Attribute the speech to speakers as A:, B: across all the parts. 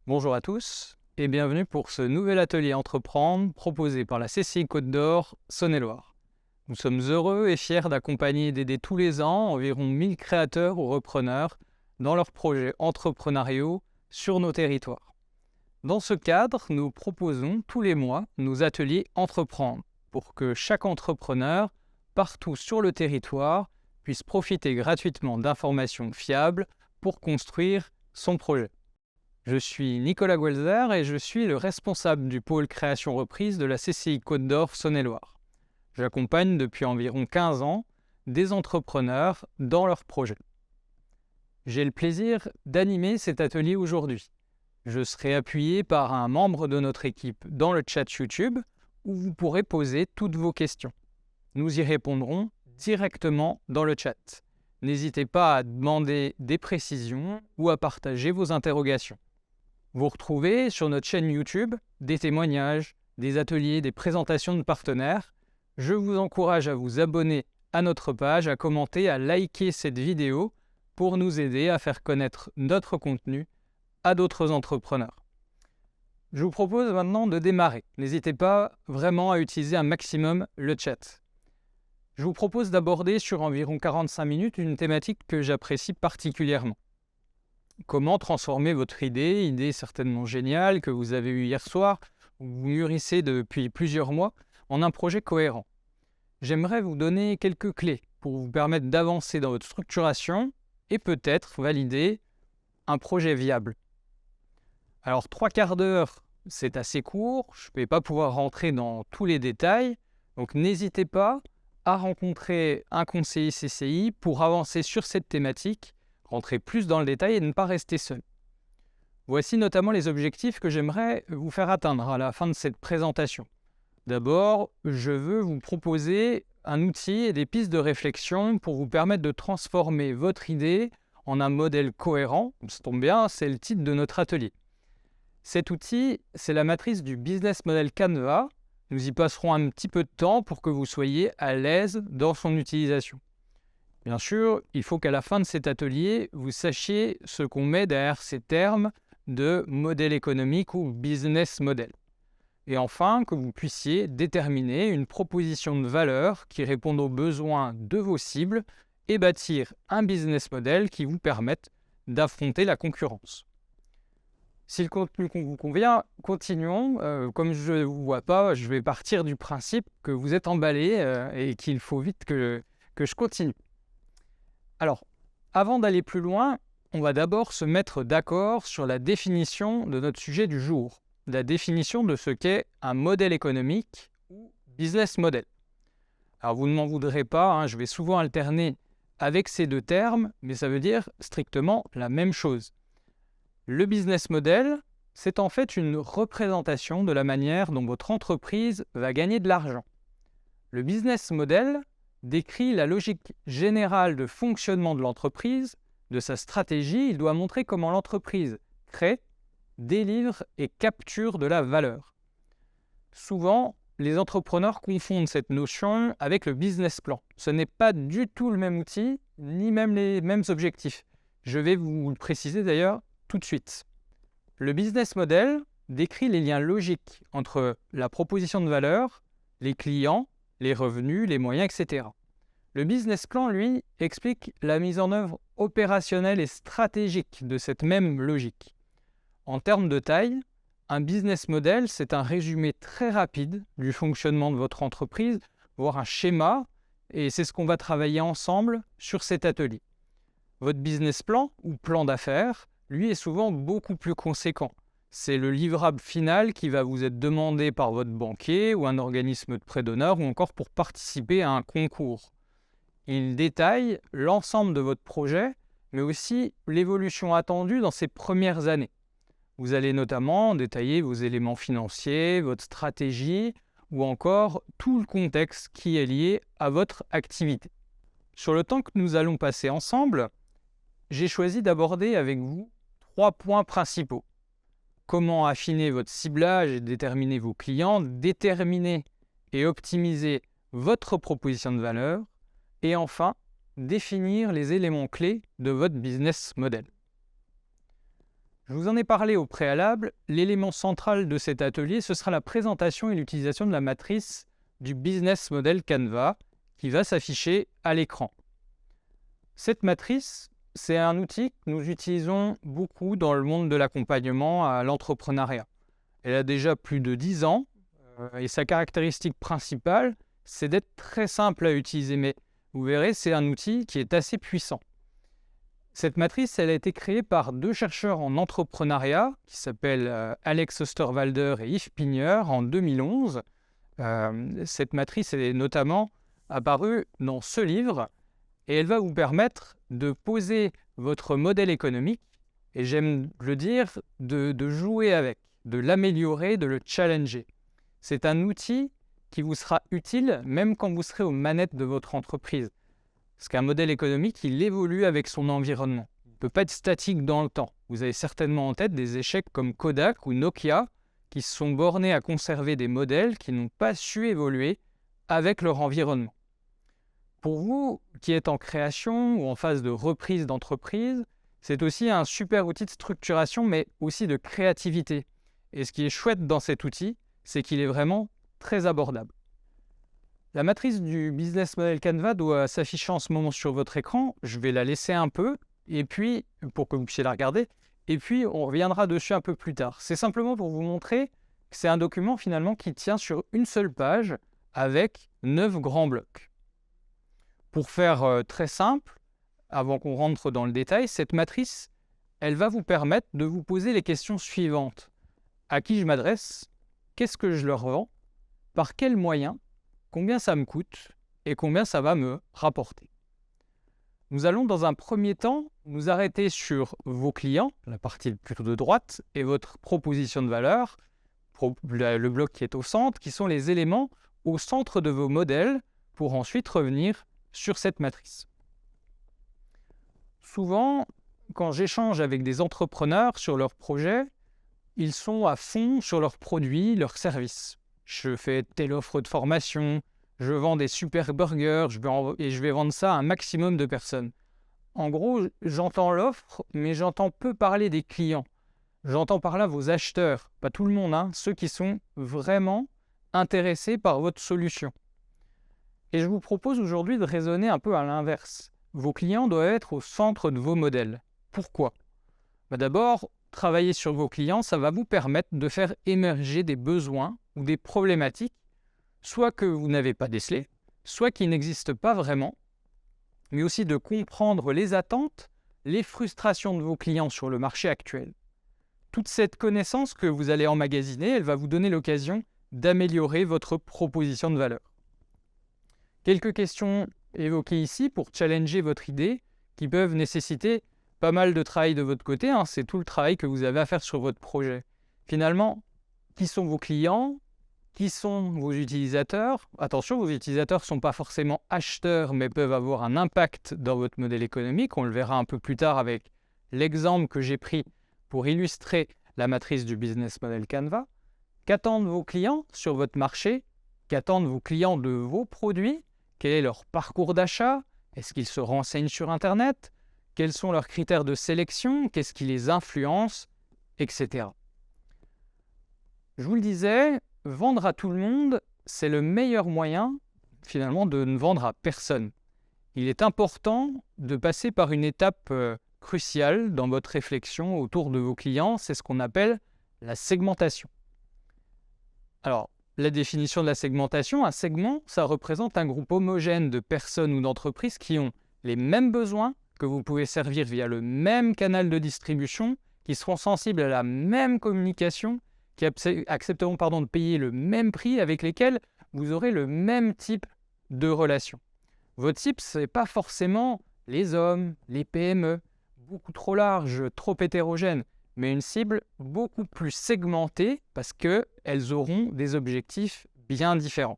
A: Bonjour à tous et bienvenue pour ce nouvel atelier Entreprendre proposé par la CCI Côte d'Or Saône-et-Loire. Nous sommes heureux et fiers d'accompagner et d'aider tous les ans environ 1000 créateurs ou repreneurs dans leurs projets entrepreneuriaux sur nos territoires. Dans ce cadre, nous proposons tous les mois nos ateliers Entreprendre pour que chaque entrepreneur, partout sur le territoire, puisse profiter gratuitement d'informations fiables pour construire son projet. Je suis Nicolas Guelzer et je suis le responsable du pôle création reprise de la CCI Côte d'Or Saône-et-Loire. J'accompagne depuis environ 15 ans des entrepreneurs dans leurs projets. J'ai le plaisir d'animer cet atelier aujourd'hui. Je serai appuyé par un membre de notre équipe dans le chat YouTube où vous pourrez poser toutes vos questions. Nous y répondrons directement dans le chat. N'hésitez pas à demander des précisions ou à partager vos interrogations. Vous retrouvez sur notre chaîne YouTube des témoignages, des ateliers, des présentations de partenaires. Je vous encourage à vous abonner à notre page, à commenter, à liker cette vidéo pour nous aider à faire connaître notre contenu à d'autres entrepreneurs. Je vous propose maintenant de démarrer. N'hésitez pas vraiment à utiliser un maximum le chat. Je vous propose d'aborder sur environ 45 minutes une thématique que j'apprécie particulièrement. Comment transformer votre idée certainement géniale que vous avez eue hier soir, ou que vous mûrissez depuis plusieurs mois, en un projet cohérent. J'aimerais vous donner quelques clés pour vous permettre d'avancer dans votre structuration et peut-être valider un projet viable. Alors 3/4 d'heure, c'est assez court, je ne vais pas pouvoir rentrer dans tous les détails, donc n'hésitez pas à rencontrer un conseiller CCI pour avancer sur cette thématique, rentrer plus dans le détail et ne pas rester seul. Voici notamment les objectifs que j'aimerais vous faire atteindre à la fin de cette présentation. D'abord, je veux vous proposer un outil et des pistes de réflexion pour vous permettre de transformer votre idée en un modèle cohérent. Ça tombe bien, c'est le titre de notre atelier. Cet outil, c'est la matrice du Business Model Canva. Nous y passerons un petit peu de temps pour que vous soyez à l'aise dans son utilisation. Bien sûr, il faut qu'à la fin de cet atelier, vous sachiez ce qu'on met derrière ces termes de modèle économique ou business model. Et enfin, que vous puissiez déterminer une proposition de valeur qui réponde aux besoins de vos cibles et bâtir un business model qui vous permette d'affronter la concurrence. Si le contenu vous convient, continuons. Comme je ne vous vois pas, je vais partir du principe que vous êtes emballé et qu'il faut vite que je continue. Alors, avant d'aller plus loin, on va d'abord se mettre d'accord sur la définition de notre sujet du jour, la définition de ce qu'est un modèle économique ou business model. Alors, vous ne m'en voudrez pas, je vais souvent alterner avec ces deux termes, mais ça veut dire strictement la même chose. Le business model, c'est en fait une représentation de la manière dont votre entreprise va gagner de l'argent. Le business model décrit la logique générale de fonctionnement de l'entreprise, de sa stratégie. Il doit montrer comment l'entreprise crée, délivre et capture de la valeur. Souvent, les entrepreneurs confondent cette notion avec le business plan. Ce n'est pas du tout le même outil, ni même les mêmes objectifs. Je vais vous le préciser d'ailleurs tout de suite. Le business model décrit les liens logiques entre la proposition de valeur, les clients, les revenus, les moyens, etc. Le business plan, lui, explique la mise en œuvre opérationnelle et stratégique de cette même logique. En termes de taille, un business model, c'est un résumé très rapide du fonctionnement de votre entreprise, voire un schéma, et c'est ce qu'on va travailler ensemble sur cet atelier. Votre business plan, ou plan d'affaires, lui est souvent beaucoup plus conséquent. C'est le livrable final qui va vous être demandé par votre banquier ou un organisme de prêt d'honneur ou encore pour participer à un concours. Il détaille l'ensemble de votre projet, mais aussi l'évolution attendue dans ces premières années. Vous allez notamment détailler vos éléments financiers, votre stratégie ou encore tout le contexte qui est lié à votre activité. Sur le temps que nous allons passer ensemble, j'ai choisi d'aborder avec vous 3 points principaux. Comment affiner votre ciblage et déterminer vos clients, déterminer et optimiser votre proposition de valeur, et enfin, définir les éléments clés de votre business model. Je vous en ai parlé au préalable, l'élément central de cet atelier, ce sera la présentation et l'utilisation de la matrice du Business Model Canva qui va s'afficher à l'écran. Cette matrice, c'est un outil que nous utilisons beaucoup dans le monde de l'accompagnement à l'entrepreneuriat. Elle a déjà plus de 10 ans et sa caractéristique principale, c'est d'être très simple à utiliser, mais vous verrez, c'est un outil qui est assez puissant. Cette matrice, elle a été créée par 2 chercheurs en entrepreneuriat qui s'appellent Alex Osterwalder et Yves Pigneur en 2011. Cette matrice est notamment apparue dans ce livre et elle va vous permettre de poser votre modèle économique et j'aime le dire, de jouer avec, de l'améliorer, de le challenger. C'est un outil qui vous sera utile même quand vous serez aux manettes de votre entreprise. Parce qu'un modèle économique, il évolue avec son environnement. Il ne peut pas être statique dans le temps. Vous avez certainement en tête des échecs comme Kodak ou Nokia qui se sont bornés à conserver des modèles qui n'ont pas su évoluer avec leur environnement. Pour vous qui êtes en création ou en phase de reprise d'entreprise, c'est aussi un super outil de structuration mais aussi de créativité. Et ce qui est chouette dans cet outil, c'est qu'il est vraiment très abordable. La matrice du Business Model Canva doit s'afficher en ce moment sur votre écran. Je vais la laisser un peu, et puis pour que vous puissiez la regarder, et puis on reviendra dessus un peu plus tard. C'est simplement pour vous montrer que c'est un document finalement qui tient sur une seule page avec 9 grands blocs. Pour faire très simple, avant qu'on rentre dans le détail, cette matrice, elle va vous permettre de vous poser les questions suivantes. À qui je m'adresse? Qu'est-ce que je leur vends? Par quels moyens? Combien ça me coûte et combien ça va me rapporter. Nous allons dans un premier temps nous arrêter sur vos clients, la partie plutôt de droite, et votre proposition de valeur, le bloc qui est au centre, qui sont les éléments au centre de vos modèles pour ensuite revenir sur cette matrice. Souvent, quand j'échange avec des entrepreneurs sur leurs projets, ils sont à fond sur leurs produits, leurs services. Je fais telle offre de formation, je vends des super burgers et je vais vendre ça à un maximum de personnes. En gros, j'entends l'offre, mais j'entends peu parler des clients. J'entends par là vos acheteurs, pas tout le monde, ceux qui sont vraiment intéressés par votre solution. Et je vous propose aujourd'hui de raisonner un peu à l'inverse. Vos clients doivent être au centre de vos modèles. Pourquoi? D'abord, travailler sur vos clients, ça va vous permettre de faire émerger des besoins ou des problématiques, soit que vous n'avez pas décelées, soit qui n'existent pas vraiment, mais aussi de comprendre les attentes, les frustrations de vos clients sur le marché actuel. Toute cette connaissance que vous allez emmagasiner, elle va vous donner l'occasion d'améliorer votre proposition de valeur. Quelques questions évoquées ici pour challenger votre idée qui peuvent nécessiter pas mal de travail de votre côté, c'est tout le travail que vous avez à faire sur votre projet. Finalement, qui sont vos clients? Qui sont vos utilisateurs? Attention, vos utilisateurs ne sont pas forcément acheteurs, mais peuvent avoir un impact dans votre modèle économique. On le verra un peu plus tard avec l'exemple que j'ai pris pour illustrer la matrice du Business Model Canva. Qu'attendent vos clients sur votre marché? Qu'attendent vos clients de vos produits? Quel est leur parcours d'achat? Est-ce qu'ils se renseignent sur Internet? Quels sont leurs critères de sélection? Qu'est-ce qui les influence? Etc. Je vous le disais, vendre à tout le monde, c'est le meilleur moyen, finalement, de ne vendre à personne. Il est important de passer par une étape cruciale dans votre réflexion autour de vos clients, c'est ce qu'on appelle la segmentation. Alors, la définition de la segmentation, un segment, ça représente un groupe homogène de personnes ou d'entreprises qui ont les mêmes besoins, que vous pouvez servir via le même canal de distribution, qui seront sensibles à la même communication, qui accepteront de payer le même prix, avec lesquels vous aurez le même type de relation. Votre cible, ce n'est pas forcément les hommes, les PME, beaucoup trop large, trop hétérogène, mais une cible beaucoup plus segmentée parce qu'elles auront des objectifs bien différents.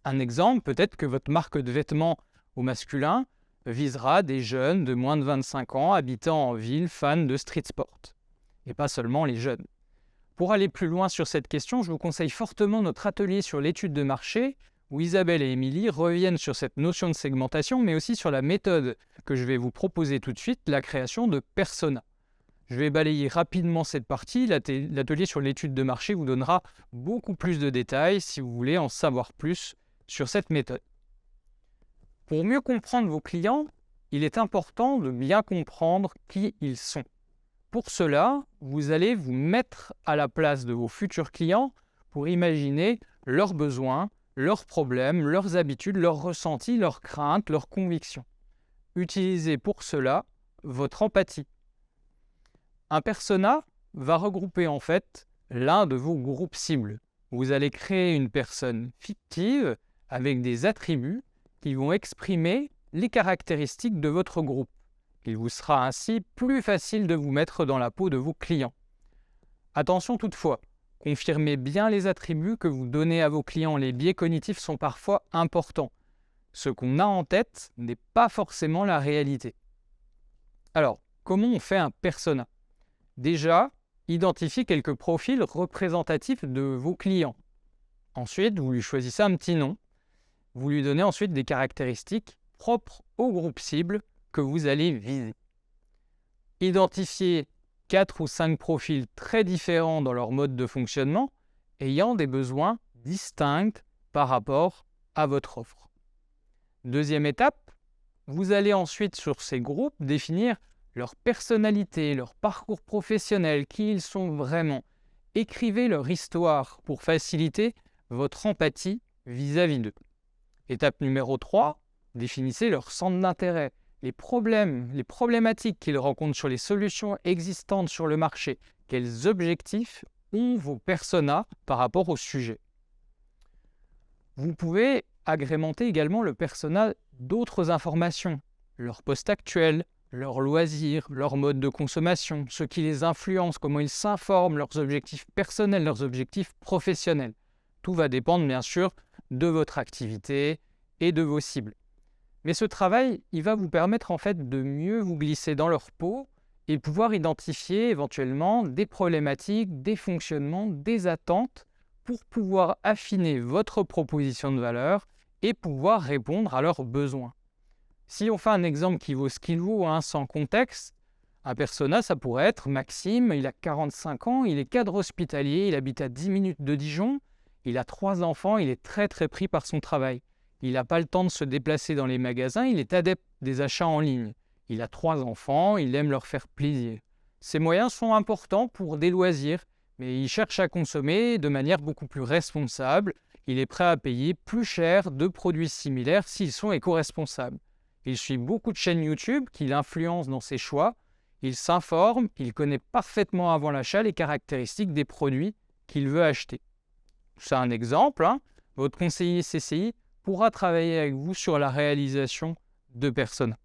A: Un exemple, peut-être que votre marque de vêtements au masculin visera des jeunes de moins de 25 ans habitant en ville, fans de street sport, et pas seulement les jeunes. Pour aller plus loin sur cette question, je vous conseille fortement notre atelier sur l'étude de marché, où Isabelle et Émilie reviennent sur cette notion de segmentation, mais aussi sur la méthode que je vais vous proposer tout de suite, la création de personas. Je vais balayer rapidement cette partie. L'atelier sur l'étude de marché vous donnera beaucoup plus de détails si vous voulez en savoir plus sur cette méthode. Pour mieux comprendre vos clients, il est important de bien comprendre qui ils sont. Pour cela, vous allez vous mettre à la place de vos futurs clients pour imaginer leurs besoins, leurs problèmes, leurs habitudes, leurs ressentis, leurs craintes, leurs convictions. Utilisez pour cela votre empathie. Un persona va regrouper en fait l'un de vos groupes cibles. Vous allez créer une personne fictive avec des attributs qui vont exprimer les caractéristiques de votre groupe. Il vous sera ainsi plus facile de vous mettre dans la peau de vos clients. Attention toutefois, confirmez bien les attributs que vous donnez à vos clients. Les biais cognitifs sont parfois importants. Ce qu'on a en tête n'est pas forcément la réalité. Alors, comment on fait un persona ? Déjà, identifiez quelques profils représentatifs de vos clients. Ensuite, vous lui choisissez un petit nom. Vous lui donnez ensuite des caractéristiques propres au groupe cible que vous allez viser. Identifiez 4 ou 5 profils très différents dans leur mode de fonctionnement, ayant des besoins distincts par rapport à votre offre. Deuxième étape, vous allez ensuite sur ces groupes définir leur personnalité, leur parcours professionnel, qui ils sont vraiment. Écrivez leur histoire pour faciliter votre empathie vis-à-vis d'eux. Étape numéro 3, définissez leur centre d'intérêt, les problèmes, les problématiques qu'ils rencontrent sur les solutions existantes sur le marché. Quels objectifs ont vos personas par rapport au sujet. Vous pouvez agrémenter également le persona d'autres informations, leur poste actuel, leurs loisirs, leur mode de consommation, ce qui les influence, comment ils s'informent, leurs objectifs personnels, leurs objectifs professionnels. Tout va dépendre bien sûr de votre activité et de vos cibles. Mais ce travail, il va vous permettre en fait de mieux vous glisser dans leur peau et pouvoir identifier éventuellement des problématiques, des fonctionnements, des attentes pour pouvoir affiner votre proposition de valeur et pouvoir répondre à leurs besoins. Si on fait un exemple qui vaut ce qu'il vaut, sans contexte, un persona, ça pourrait être Maxime, il a 45 ans, il est cadre hospitalier, il habite à 10 minutes de Dijon, il a 3 enfants, il est très pris par son travail. Il n'a pas le temps de se déplacer dans les magasins, il est adepte des achats en ligne. Il a 3 enfants, il aime leur faire plaisir. Ses moyens sont importants pour des loisirs, mais il cherche à consommer de manière beaucoup plus responsable. Il est prêt à payer plus cher de produits similaires s'ils sont éco-responsables. Il suit beaucoup de chaînes YouTube qui l'influencent dans ses choix. Il s'informe, il connaît parfaitement avant l'achat les caractéristiques des produits qu'il veut acheter. C'est un exemple, Votre conseiller CCI pourra travailler avec vous sur la réalisation de personas.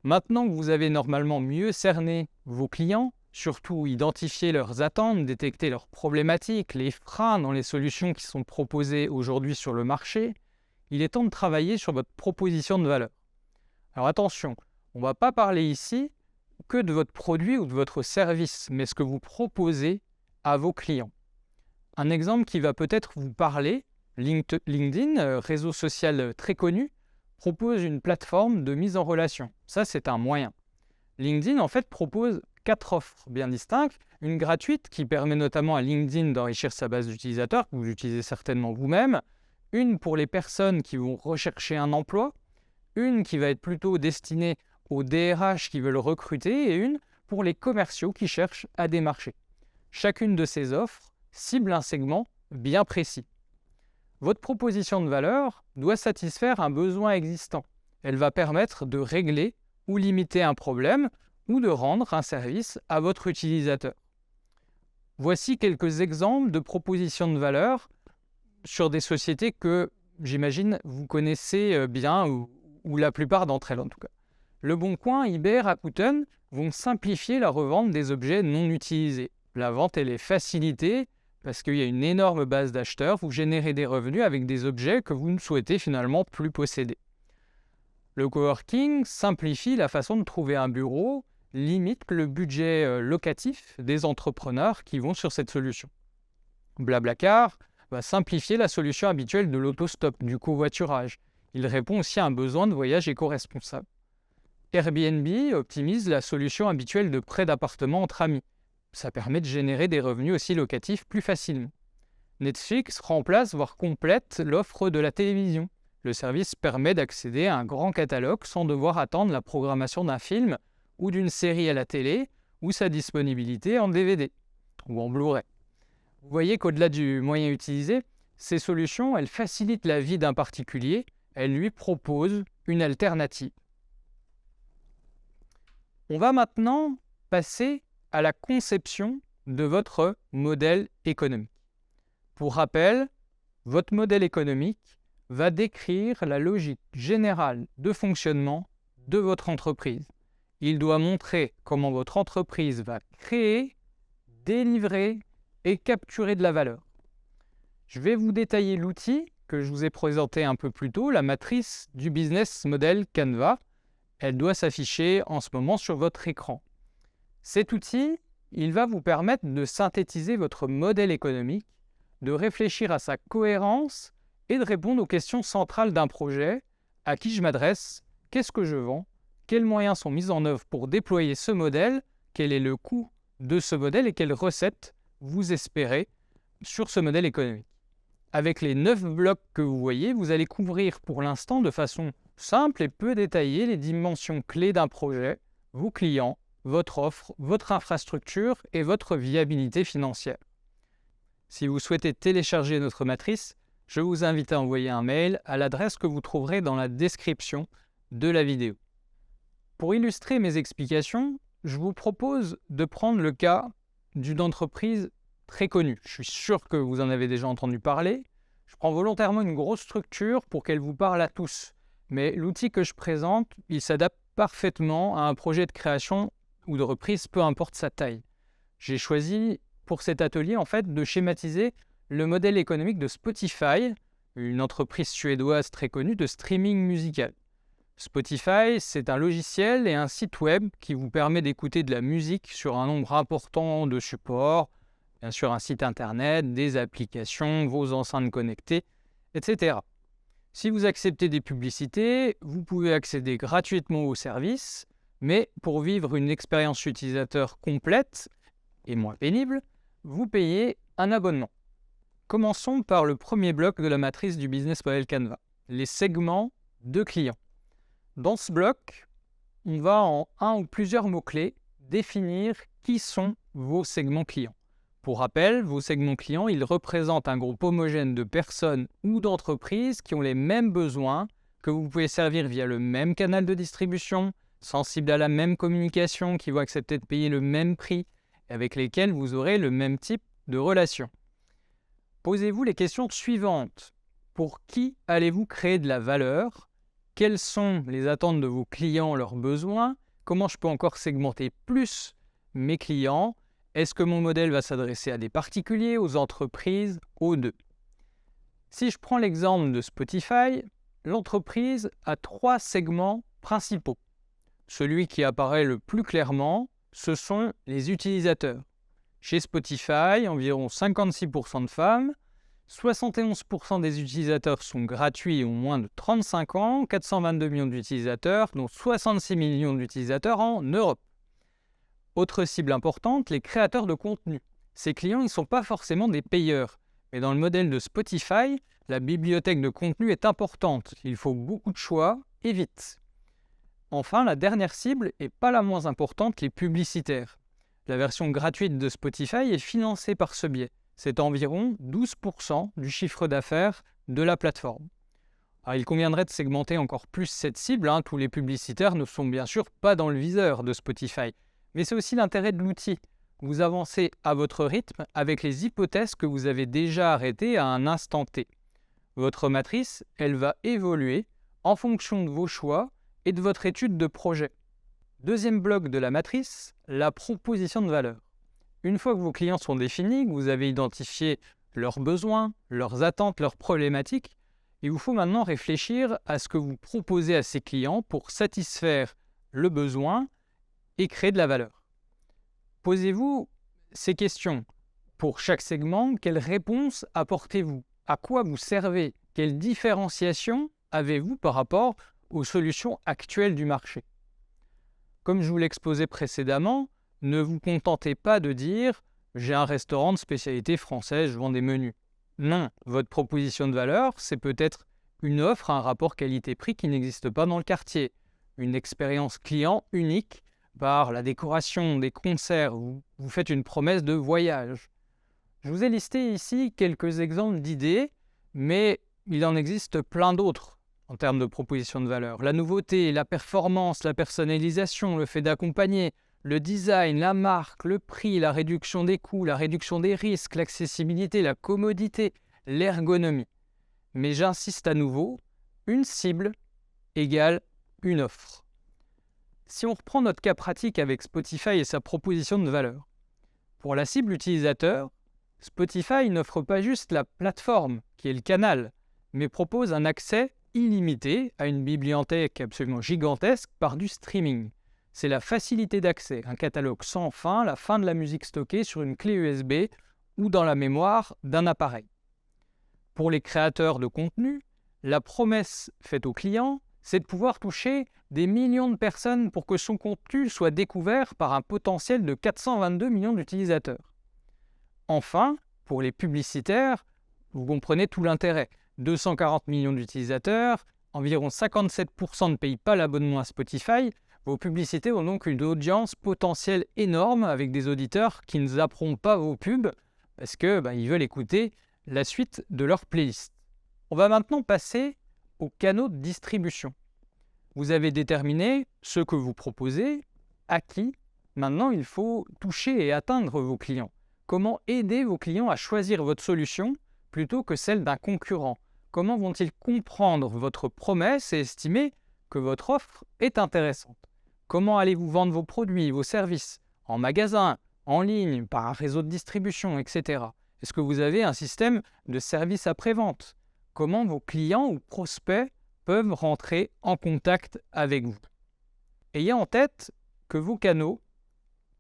A: Maintenant que vous avez normalement mieux cerné vos clients, surtout identifier leurs attentes, détecter leurs problématiques, les freins dans les solutions qui sont proposées aujourd'hui sur le marché, il est temps de travailler sur votre proposition de valeur. Alors attention, on ne va pas parler ici que de votre produit ou de votre service, mais ce que vous proposez à vos clients. Un exemple qui va peut-être vous parler, LinkedIn, réseau social très connu, propose une plateforme de mise en relation. Ça, c'est un moyen. LinkedIn, en fait, propose 4 offres bien distinctes. Une gratuite qui permet notamment à LinkedIn d'enrichir sa base d'utilisateurs, que vous utilisez certainement vous-même. Une pour les personnes qui vont rechercher un emploi. Une qui va être plutôt destinée aux DRH qui veulent recruter et une pour les commerciaux qui cherchent à démarcher. Chacune de ces offres cible un segment bien précis. Votre proposition de valeur doit satisfaire un besoin existant. Elle va permettre de régler ou limiter un problème ou de rendre un service à votre utilisateur. Voici quelques exemples de propositions de valeur sur des sociétés que, j'imagine, vous connaissez bien ou la plupart d'entre elles en tout cas. Le Boncoin, eBay, Rakuten vont simplifier la revente des objets non utilisés. La vente, elle est facilitée parce qu'il y a une énorme base d'acheteurs. Vous générez des revenus avec des objets que vous ne souhaitez finalement plus posséder. Le coworking simplifie la façon de trouver un bureau, limite le budget locatif des entrepreneurs qui vont sur cette solution. Blablacar va simplifier la solution habituelle de l'autostop, du covoiturage. Il répond aussi à un besoin de voyage éco-responsable. Airbnb optimise la solution habituelle de prêt d'appartement entre amis. Ça permet de générer des revenus aussi locatifs plus facilement. Netflix remplace, voire complète, l'offre de la télévision. Le service permet d'accéder à un grand catalogue sans devoir attendre la programmation d'un film ou d'une série à la télé ou sa disponibilité en DVD ou en Blu-ray. Vous voyez qu'au-delà du moyen utilisé, ces solutions, elles facilitent la vie d'un particulier, elles lui proposent une alternative. On va maintenant passer à la conception de votre modèle économique. Pour rappel, votre modèle économique va décrire la logique générale de fonctionnement de votre entreprise. Il doit montrer comment votre entreprise va créer, délivrer et capturer de la valeur. Je vais vous détailler l'outil que je vous ai présenté un peu plus tôt, la matrice du business model Canva. Elle doit s'afficher en ce moment sur votre écran. Cet outil, il va vous permettre de synthétiser votre modèle économique, de réfléchir à sa cohérence et de répondre aux questions centrales d'un projet. À qui je m'adresse? Qu'est-ce que je vends? Quels moyens sont mis en œuvre pour déployer ce modèle? Quel est le coût de ce modèle et quelles recettes vous espérez sur ce modèle économique? Avec les 9 blocs que vous voyez, vous allez couvrir pour l'instant de façon simple et peu détaillée les dimensions clés d'un projet, vos clients, votre offre, votre infrastructure et votre viabilité financière. Si vous souhaitez télécharger notre matrice, je vous invite à envoyer un mail à l'adresse que vous trouverez dans la description de la vidéo. Pour illustrer mes explications, je vous propose de prendre le cas d'une entreprise très connue. Je suis sûr que vous en avez déjà entendu parler. Je prends volontairement une grosse structure pour qu'elle vous parle à tous. Mais l'outil que je présente, il s'adapte parfaitement à un projet de création ou de reprise, peu importe sa taille. J'ai choisi pour cet atelier en fait de schématiser le modèle économique de Spotify, une entreprise suédoise très connue de streaming musical. Spotify, c'est un logiciel et un site web qui vous permet d'écouter de la musique sur un nombre important de supports, bien sûr un site internet, des applications, vos enceintes connectées, etc. Si vous acceptez des publicités, vous pouvez accéder gratuitement au service, mais pour vivre une expérience utilisateur complète et moins pénible, vous payez un abonnement. Commençons par le premier bloc de la matrice du business model Canva, les segments de clients. Dans ce bloc, on va en un ou plusieurs mots-clés définir qui sont vos segments clients. Pour rappel, vos segments clients, ils représentent un groupe homogène de personnes ou d'entreprises qui ont les mêmes besoins, que vous pouvez servir via le même canal de distribution, sensibles à la même communication, qui vont accepter de payer le même prix, et avec lesquels vous aurez le même type de relation. Posez-vous les questions suivantes. Pour qui allez-vous créer de la valeur? Quelles sont les attentes de vos clients, leurs besoins? Comment je peux encore segmenter plus mes clients? Est-ce que mon modèle va s'adresser à des particuliers, aux entreprises, aux deux? Si je prends l'exemple de Spotify, l'entreprise a 3 segments principaux. Celui qui apparaît le plus clairement, ce sont les utilisateurs. Chez Spotify, environ 56% de femmes, 71% des utilisateurs sont gratuits et ont moins de 35 ans, 422 millions d'utilisateurs, dont 66 millions d'utilisateurs en Europe. Autre cible importante, les créateurs de contenu. Ces clients, ils ne sont pas forcément des payeurs, mais dans le modèle de Spotify, la bibliothèque de contenu est importante. Il faut beaucoup de choix et vite. Enfin, la dernière cible, et pas la moins importante, les publicitaires. La version gratuite de Spotify est financée par ce biais. C'est environ 12% du chiffre d'affaires de la plateforme. Alors, il conviendrait de segmenter encore plus cette cible. Tous les publicitaires ne sont bien sûr pas dans le viseur de Spotify. Mais c'est aussi l'intérêt de l'outil. Vous avancez à votre rythme avec les hypothèses que vous avez déjà arrêtées à un instant T. Votre matrice, elle va évoluer en fonction de vos choix et de votre étude de projet. Deuxième bloc de la matrice, la proposition de valeur. Une fois que vos clients sont définis, que vous avez identifié leurs besoins, leurs attentes, leurs problématiques, il vous faut maintenant réfléchir à ce que vous proposez à ces clients pour satisfaire le besoin et créer de la valeur. Posez-vous ces questions. Pour chaque segment, quelle réponse apportez-vous? À quoi vous servez? Quelle différenciation avez-vous par rapport aux solutions actuelles du marché? Comme je vous l'exposais précédemment, ne vous contentez pas de dire « j'ai un restaurant de spécialité française, je vends des menus ». Non, votre proposition de valeur, c'est peut-être une offre à un rapport qualité-prix qui n'existe pas dans le quartier, une expérience client unique par la décoration, des concerts, vous faites une promesse de voyage. Je vous ai listé ici quelques exemples d'idées, mais il en existe plein d'autres en termes de proposition de valeur. La nouveauté, la performance, la personnalisation, le fait d'accompagner, le design, la marque, le prix, la réduction des coûts, la réduction des risques, l'accessibilité, la commodité, l'ergonomie. Mais j'insiste à nouveau, une cible égale une offre. Si on reprend notre cas pratique avec Spotify et sa proposition de valeur, pour la cible utilisateur, Spotify n'offre pas juste la plateforme, qui est le canal, mais propose un accès illimité à une bibliothèque absolument gigantesque par du streaming. C'est la facilité d'accès, un catalogue sans fin, la fin de la musique stockée sur une clé USB ou dans la mémoire d'un appareil. Pour les créateurs de contenu, la promesse faite aux clients, c'est de pouvoir toucher des millions de personnes pour que son contenu soit découvert par un potentiel de 422 millions d'utilisateurs. Enfin, pour les publicitaires, vous comprenez tout l'intérêt. 240 millions d'utilisateurs, environ 57% ne payent pas l'abonnement à Spotify. Vos publicités ont donc une audience potentielle énorme avec des auditeurs qui ne zapperont pas vos pubs parce qu'ils veulent écouter la suite de leur playlist. On va maintenant passer aux canaux de distribution. Vous avez déterminé ce que vous proposez, à qui. Maintenant, il faut toucher et atteindre vos clients. Comment aider vos clients à choisir votre solution plutôt que celle d'un concurrent? Comment vont-ils comprendre votre promesse et estimer que votre offre est intéressante? Comment allez-vous vendre vos produits, vos services, en magasin, en ligne, par un réseau de distribution, etc. Est-ce que vous avez un système de service après-vente? Comment vos clients ou prospects peuvent rentrer en contact avec vous? Ayez en tête que vos canaux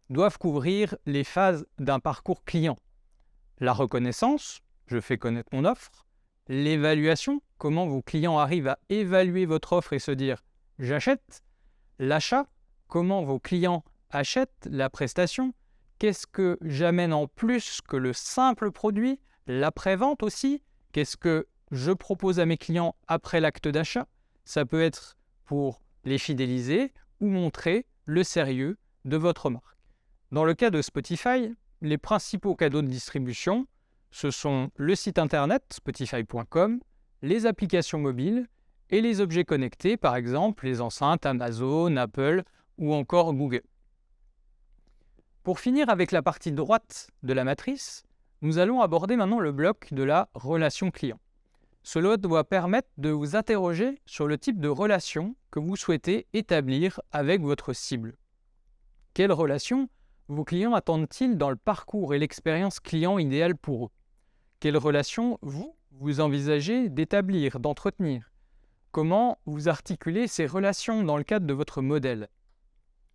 A: doivent couvrir les phases d'un parcours client. La reconnaissance, je fais connaître mon offre. L'évaluation, comment vos clients arrivent à évaluer votre offre et se dire « j'achète ». L'achat, comment vos clients achètent la prestation. Qu'est-ce que j'amène en plus que le simple produit? L'après-vente aussi. Qu'est-ce que je propose à mes clients après l'acte d'achat? Ça peut être pour les fidéliser ou montrer le sérieux de votre marque. Dans le cas de Spotify, les principaux canaux de distribution, ce sont le site internet spotify.com, les applications mobiles et les objets connectés, par exemple les enceintes Amazon, Apple ou encore Google. Pour finir avec la partie droite de la matrice, nous allons aborder maintenant le bloc de la relation client. Cela doit permettre de vous interroger sur le type de relation que vous souhaitez établir avec votre cible. Quelle relation vos clients attendent-ils dans le parcours et l'expérience client idéale pour eux? Quelle relation vous envisagez d'établir, d'entretenir? Comment vous articulez ces relations dans le cadre de votre modèle?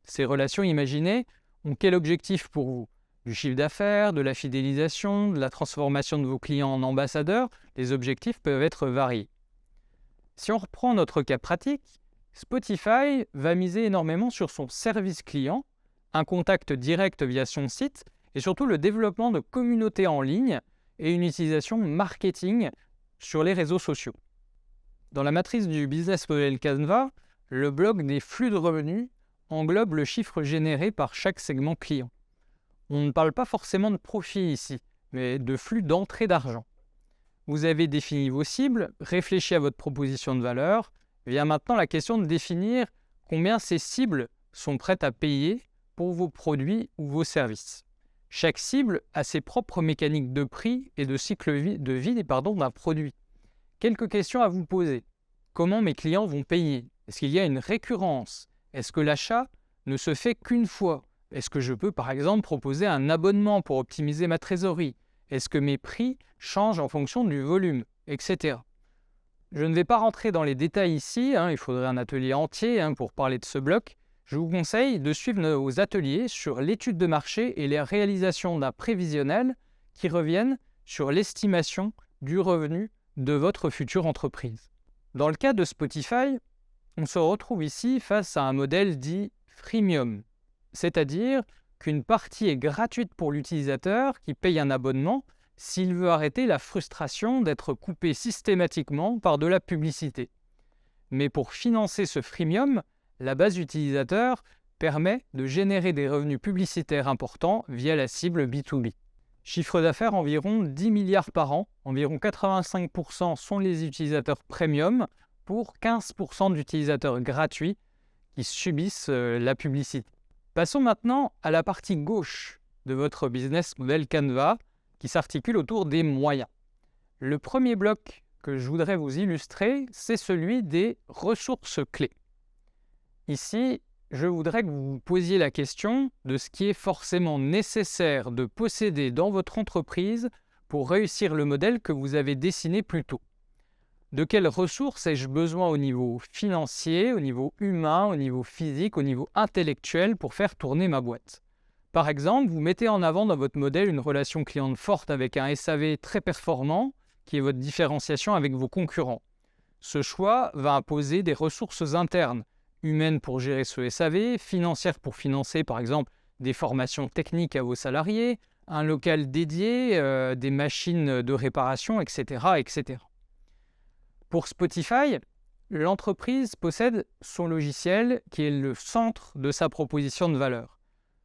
A: Ces relations imaginées ont quel objectif pour vous? Du chiffre d'affaires, de la fidélisation, de la transformation de vos clients en ambassadeurs? Les objectifs peuvent être variés. Si on reprend notre cas pratique, Spotify va miser énormément sur son service client, un contact direct via son site et surtout le développement de communautés en ligne et une utilisation marketing sur les réseaux sociaux. Dans la matrice du business model Canva, le bloc des flux de revenus englobe le chiffre généré par chaque segment client. On ne parle pas forcément de profit ici, mais de flux d'entrée d'argent. Vous avez défini vos cibles, réfléchi à votre proposition de valeur. Vient maintenant la question de définir combien ces cibles sont prêtes à payer pour vos produits ou vos services. Chaque cible a ses propres mécaniques de prix et de cycle de vie d'un produit. Quelques questions à vous poser. Comment mes clients vont payer? Est-ce qu'il y a une récurrence? Est-ce que l'achat ne se fait qu'une fois? Est-ce que je peux par exemple proposer un abonnement pour optimiser ma trésorerie? Est-ce que mes prix changent en fonction du volume, etc. Je ne vais pas rentrer dans les détails ici, il faudrait un atelier entier pour parler de ce bloc. Je vous conseille de suivre nos ateliers sur l'étude de marché et les réalisations d'un prévisionnel qui reviennent sur l'estimation du revenu de votre future entreprise. Dans le cas de Spotify, on se retrouve ici face à un modèle dit freemium, c'est-à-dire qu'une partie est gratuite pour l'utilisateur qui paye un abonnement s'il veut arrêter la frustration d'être coupé systématiquement par de la publicité. Mais pour financer ce freemium, la base utilisateur permet de générer des revenus publicitaires importants via la cible B2B. Chiffre d'affaires environ 10 milliards par an, environ 85% sont les utilisateurs premium pour 15% d'utilisateurs gratuits qui subissent la publicité. Passons maintenant à la partie gauche de votre business model Canva qui s'articule autour des moyens. Le premier bloc que je voudrais vous illustrer, c'est celui des ressources clés. Ici, je voudrais que vous vous posiez la question de ce qui est forcément nécessaire de posséder dans votre entreprise pour réussir le modèle que vous avez dessiné plus tôt. De quelles ressources ai-je besoin au niveau financier, au niveau humain, au niveau physique, au niveau intellectuel pour faire tourner ma boîte? Par exemple, vous mettez en avant dans votre modèle une relation client forte avec un SAV très performant, qui est votre différenciation avec vos concurrents. Ce choix va imposer des ressources internes, humaines pour gérer ce SAV, financières pour financer par exemple des formations techniques à vos salariés, un local dédié, des machines de réparation, etc., etc. Pour Spotify, l'entreprise possède son logiciel qui est le centre de sa proposition de valeur.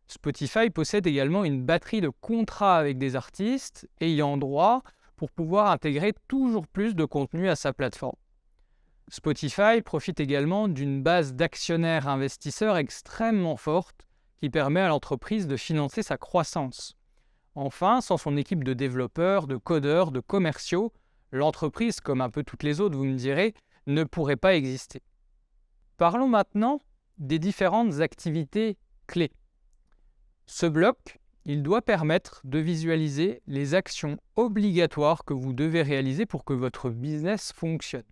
A: Spotify possède également une batterie de contrats avec des artistes ayant droit pour pouvoir intégrer toujours plus de contenu à sa plateforme. Spotify profite également d'une base d'actionnaires investisseurs extrêmement forte qui permet à l'entreprise de financer sa croissance. Enfin, sans son équipe de développeurs, de codeurs, de commerciaux, l'entreprise, comme un peu toutes les autres, vous me direz, ne pourrait pas exister. Parlons maintenant des différentes activités clés. Ce bloc, il doit permettre de visualiser les actions obligatoires que vous devez réaliser pour que votre business fonctionne.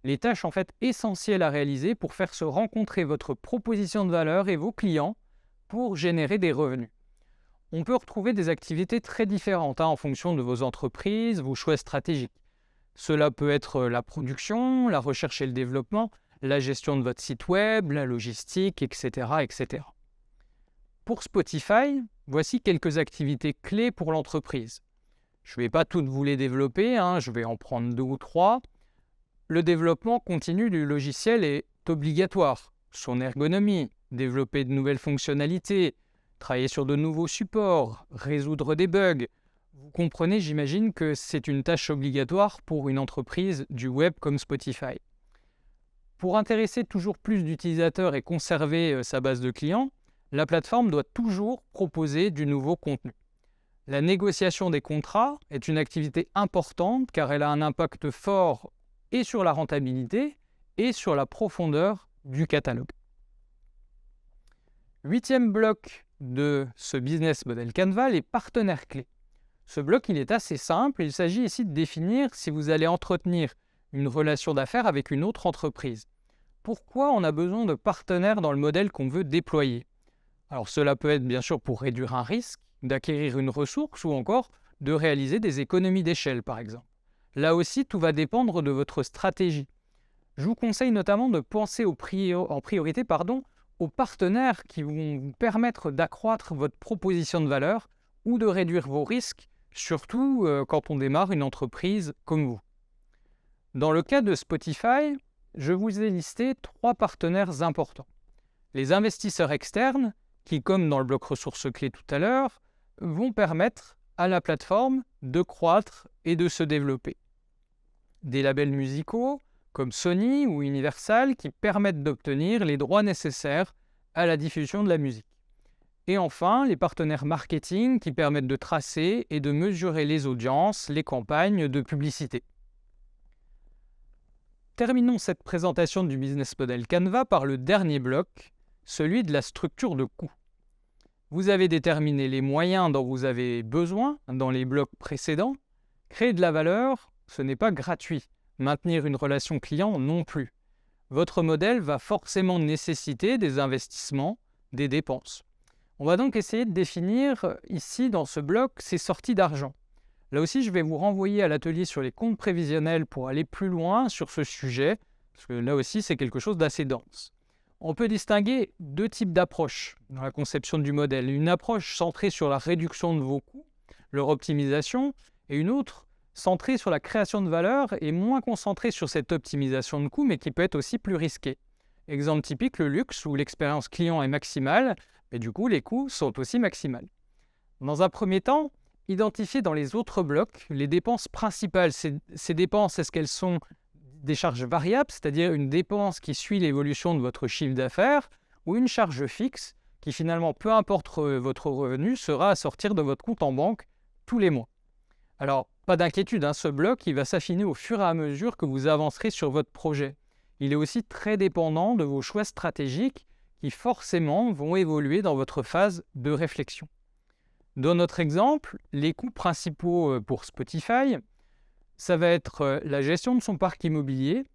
A: Les tâches en fait essentielles à réaliser pour faire se rencontrer votre proposition de valeur et vos clients pour générer des revenus. On peut retrouver des activités très différentes en fonction de vos entreprises, vos choix stratégiques. Cela peut être la production, la recherche et le développement, la gestion de votre site web, la logistique, etc., etc. Pour Spotify, voici quelques activités clés pour l'entreprise. Je ne vais pas toutes vous les développer, je vais en prendre 2 ou 3. Le développement continu du logiciel est obligatoire. Son ergonomie, développer de nouvelles fonctionnalités, travailler sur de nouveaux supports, résoudre des bugs. Vous comprenez, j'imagine, que c'est une tâche obligatoire pour une entreprise du web comme Spotify. Pour intéresser toujours plus d'utilisateurs et conserver sa base de clients, la plateforme doit toujours proposer du nouveau contenu. La négociation des contrats est une activité importante car elle a un impact fort et sur la rentabilité et sur la profondeur du catalogue. 8e bloc de ce business model Canva, les partenaires clés. Ce bloc, il est assez simple. Il s'agit ici de définir si vous allez entretenir une relation d'affaires avec une autre entreprise. Pourquoi on a besoin de partenaires dans le modèle qu'on veut déployer? Alors cela peut être bien sûr pour réduire un risque, d'acquérir une ressource ou encore de réaliser des économies d'échelle par exemple. Là aussi, tout va dépendre de votre stratégie. Je vous conseille notamment de penser en priorité aux partenaires qui vont vous permettre d'accroître votre proposition de valeur ou de réduire vos risques, surtout quand on démarre une entreprise comme vous. Dans le cas de Spotify, je vous ai listé 3 partenaires importants. Les investisseurs externes, qui, comme dans le bloc ressources clés tout à l'heure, vont permettre à la plateforme de croître et de se développer. Des labels musicaux comme Sony ou Universal qui permettent d'obtenir les droits nécessaires à la diffusion de la musique. Et enfin, les partenaires marketing qui permettent de tracer et de mesurer les audiences, les campagnes de publicité. Terminons cette présentation du business model Canva par le dernier bloc, celui de la structure de coûts. Vous avez déterminé les moyens dont vous avez besoin dans les blocs précédents. Créer de la valeur, ce n'est pas gratuit. Maintenir une relation client non plus. Votre modèle va forcément nécessiter des investissements, des dépenses. On va donc essayer de définir ici dans ce bloc ces sorties d'argent. Là aussi, je vais vous renvoyer à l'atelier sur les comptes prévisionnels pour aller plus loin sur ce sujet, parce que là aussi, c'est quelque chose d'assez dense. On peut distinguer deux types d'approches dans la conception du modèle. Une approche centrée sur la réduction de vos coûts, leur optimisation, et une autre centrée sur la création de valeur et moins concentrée sur cette optimisation de coûts, mais qui peut être aussi plus risquée. Exemple typique, le luxe où l'expérience client est maximale, mais du coup les coûts sont aussi maximales. Dans un premier temps, identifiez dans les autres blocs les dépenses principales. Ces dépenses, est-ce qu'elles sont des charges variables, c'est-à-dire une dépense qui suit l'évolution de votre chiffre d'affaires, ou une charge fixe qui finalement, peu importe votre revenu, sera à sortir de votre compte en banque tous les mois. Alors, pas d'inquiétude, ce bloc il va s'affiner au fur et à mesure que vous avancerez sur votre projet. Il est aussi très dépendant de vos choix stratégiques qui forcément vont évoluer dans votre phase de réflexion. Dans notre exemple, les coûts principaux pour Spotify, ça va être la gestion de son parc immobilier,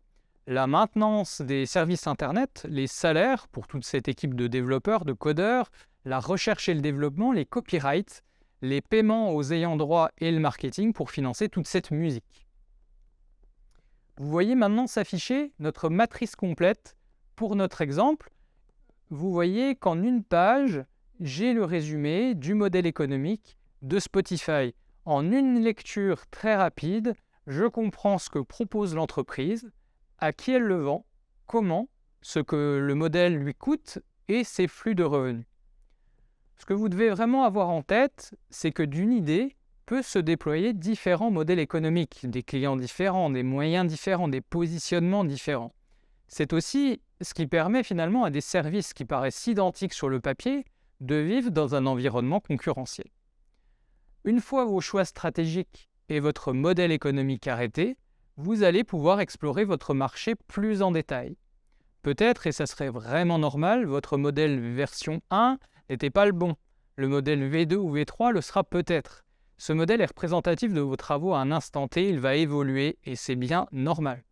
A: la maintenance des services Internet, les salaires pour toute cette équipe de développeurs, de codeurs, la recherche et le développement, les copyrights, les paiements aux ayants droit et le marketing pour financer toute cette musique. Vous voyez maintenant s'afficher notre matrice complète pour notre exemple. Vous voyez qu'en une page, j'ai le résumé du modèle économique de Spotify. En une lecture très rapide, je comprends ce que propose l'entreprise, à qui elle le vend, comment, ce que le modèle lui coûte et ses flux de revenus. Ce que vous devez vraiment avoir en tête, c'est que d'une idée peut se déployer différents modèles économiques, des clients différents, des moyens différents, des positionnements différents. C'est aussi ce qui permet finalement à des services qui paraissent identiques sur le papier de vivre dans un environnement concurrentiel. Une fois vos choix stratégiques et votre modèle économique arrêté, vous allez pouvoir explorer votre marché plus en détail. Peut-être, et ça serait vraiment normal, votre modèle version 1 n'était pas le bon. Le modèle V2 ou V3 le sera peut-être. Ce modèle est représentatif de vos travaux à un instant T, il va évoluer et c'est bien normal.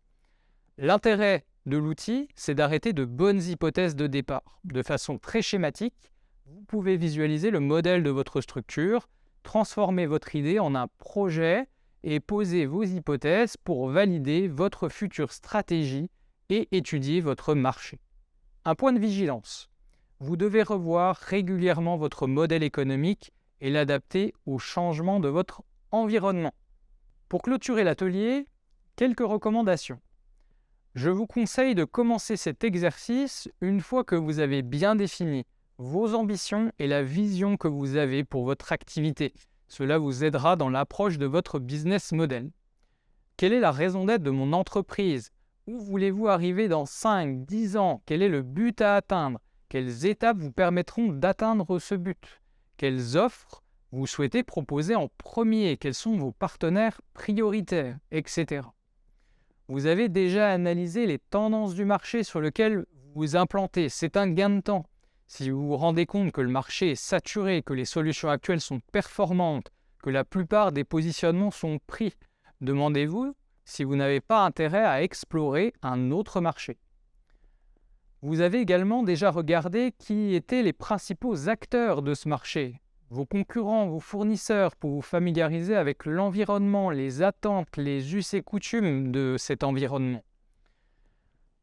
A: L'intérêt de l'outil, c'est d'arrêter de bonnes hypothèses de départ. De façon très schématique, vous pouvez visualiser le modèle de votre structure, transformer votre idée en un projet et poser vos hypothèses pour valider votre future stratégie et étudier votre marché. Un point de vigilance. Vous devez revoir régulièrement votre modèle économique et l'adapter au changement de votre environnement. Pour clôturer l'atelier, quelques recommandations. Je vous conseille de commencer cet exercice une fois que vous avez bien défini vos ambitions et la vision que vous avez pour votre activité. Cela vous aidera dans l'approche de votre business model. Quelle est la raison d'être de mon entreprise? Où voulez-vous arriver dans 5, 10 ans? Quel est le but à atteindre? Quelles étapes vous permettront d'atteindre ce but? Quelles offres vous souhaitez proposer en premier? Quels sont vos partenaires prioritaires, etc. Vous avez déjà analysé les tendances du marché sur lequel vous vous implantez. C'est un gain de temps. Si vous vous rendez compte que le marché est saturé, que les solutions actuelles sont performantes, que la plupart des positionnements sont pris, demandez-vous si vous n'avez pas intérêt à explorer un autre marché. Vous avez également déjà regardé qui étaient les principaux acteurs de ce marché, vos concurrents, vos fournisseurs, pour vous familiariser avec l'environnement, les attentes, les us et coutumes de cet environnement.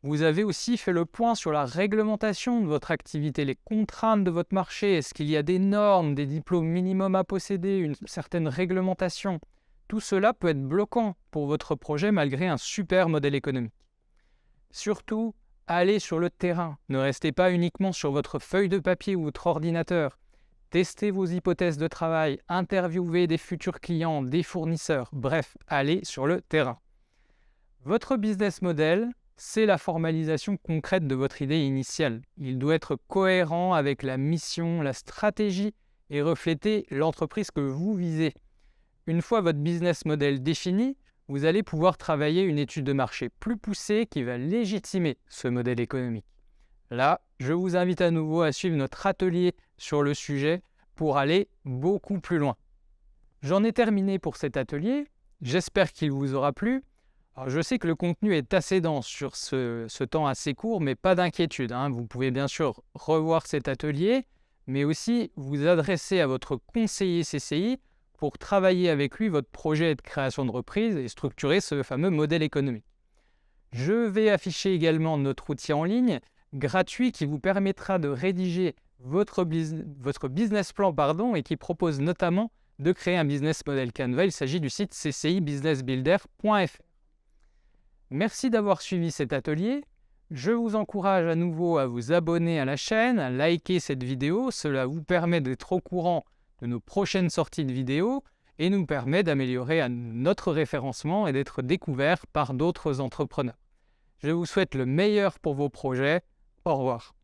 A: Vous avez aussi fait le point sur la réglementation de votre activité, les contraintes de votre marché. Est-ce qu'il y a des normes, des diplômes minimums à posséder, une certaine réglementation? Tout cela peut être bloquant pour votre projet malgré un super modèle économique. Surtout, allez sur le terrain. Ne restez pas uniquement sur votre feuille de papier ou votre ordinateur. Testez vos hypothèses de travail, interviewez des futurs clients, des fournisseurs. Bref, allez sur le terrain. Votre business model, c'est la formalisation concrète de votre idée initiale. Il doit être cohérent avec la mission, la stratégie et refléter l'entreprise que vous visez. Une fois votre business model défini, vous allez pouvoir travailler une étude de marché plus poussée qui va légitimer ce modèle économique. Là, je vous invite à nouveau à suivre notre atelier sur le sujet pour aller beaucoup plus loin. J'en ai terminé pour cet atelier. J'espère qu'il vous aura plu. Alors, je sais que le contenu est assez dense sur ce temps assez court, mais pas d'inquiétude. Vous pouvez bien sûr revoir cet atelier, mais aussi vous adresser à votre conseiller CCI pour travailler avec lui votre projet de création de reprise et structurer ce fameux modèle économique. Je vais afficher également notre outil en ligne, gratuit qui vous permettra de rédiger votre business plan et qui propose notamment de créer un business model Canva. Il s'agit du site ccibusinessbuilder.fr. Merci d'avoir suivi cet atelier. Je vous encourage à nouveau à vous abonner à la chaîne, à liker cette vidéo. Cela vous permet d'être au courant de nos prochaines sorties de vidéos et nous permet d'améliorer notre référencement et d'être découvert par d'autres entrepreneurs. Je vous souhaite le meilleur pour vos projets. Au revoir.